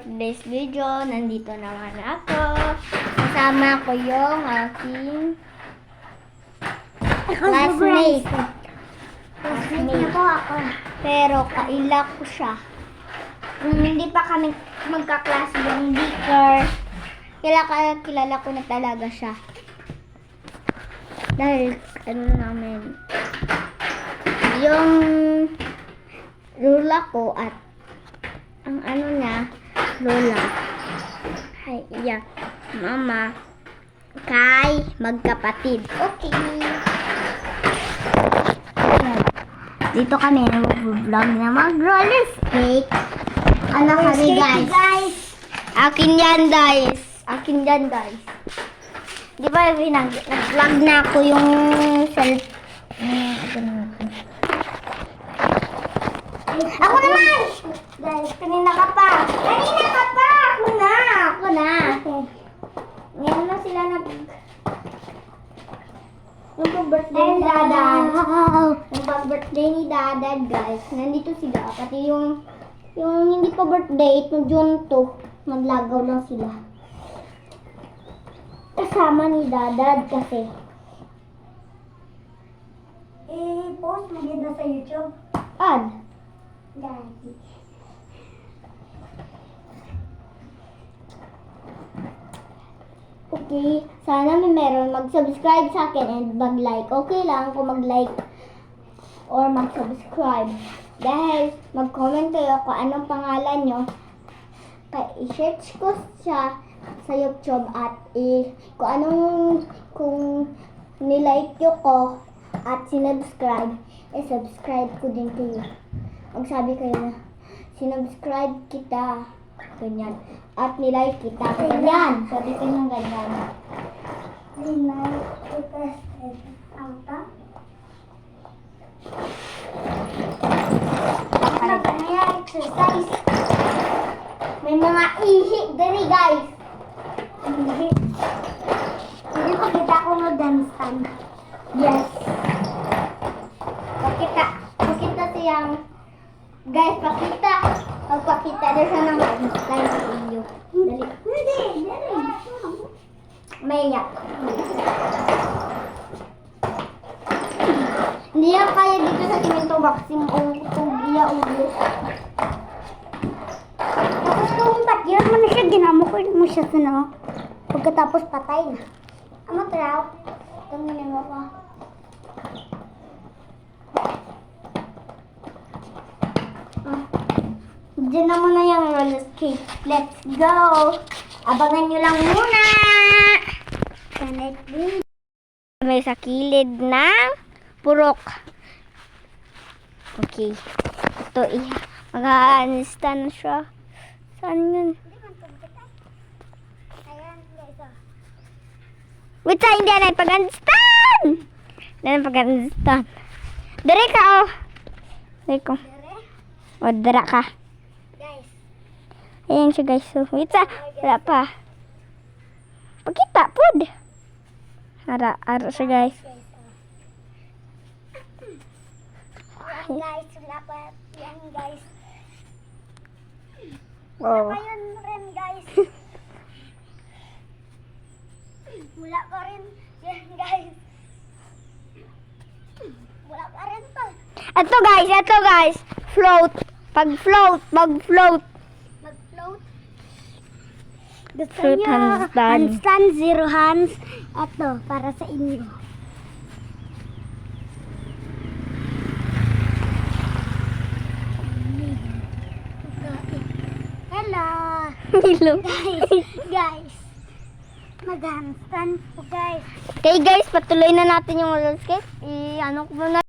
today's video, nandito naman ako. Kasama ko yung aking classmate. Classmate na po ako. Pero kaila ko siya. Kung hindi pa kami magkaklase yung Dicker, kilala ko na talaga siya. Dahil, namin, yung lola ko at ang niya, lola, ay, iyak, mama, kay magkapatid. Okay. Dito kami nag-vlog na mag-roller skate. Ano kami guys? Akin yan guys. Di ba nag-vlog na ako yung Ako naman! Guys, kanina ka pa! Ako na! Okay. Ngayon na sila birthday ni Dadad. Birthday ni Dadad, guys. Nandito sila. Pati yung hindi pa birthday, yung June 2, maglagaw lang sila. Kasama ni Dadad kasi. Post mo yun na sa YouTube? Ad. Daddy. Okay, sana may meron mag-subscribe sa akin and mag-like. Okay lang kung mag-like or mag-subscribe. Dahil mag-comment kayo kung anong pangalan nyo. I-search ko siya sa YouTube at kung nilike nyo ko at sinubscribe, subscribe ko din kayo. Magsabi kayo na sinubscribe kita, ganyan, at nilike kita, ganyan. Sabi ko ng ganyan. Nilike kita, auto. Exercise. May mga ihi dali guys. Hindi ko kita ko ng dance stand. Yes. Pakita siyang guys, magpakita na siya ng line sa inyo. Dali. Maya. Hindi yan kaya dito sa simento boxing o iya ulo. Tapos kung patyan mo na siya, ginamukod mo siya sa pagkatapos patay na. Ano traw? Tangin mo pa. Diyan na muna yung roller skate. Let's go! Abangan nyo lang muna! May sa kilid ng purok. Okay. Ito, mag-a-stand siya. Saan yun? Wait, sa hindi na pag-stand! Hindi na pag-stand. Dari ka, oh. Dari ko. O, dara ka. Ayan siya guys. So, wait sa. Wala pa. Pagkita, pod. Ara siya guys. Guys, wala pa yan guys. Wala pa yun rin guys. Wala pa rin yan guys. Wala pa rin to. Ito guys. Float. Mag-float. Float Gusto niya handstand, 0 hands. Ito, para sa inyo. Hello. Guys. Mag-handstand po guys. Okay guys, patuloy na natin yung roller skate. Ano ko na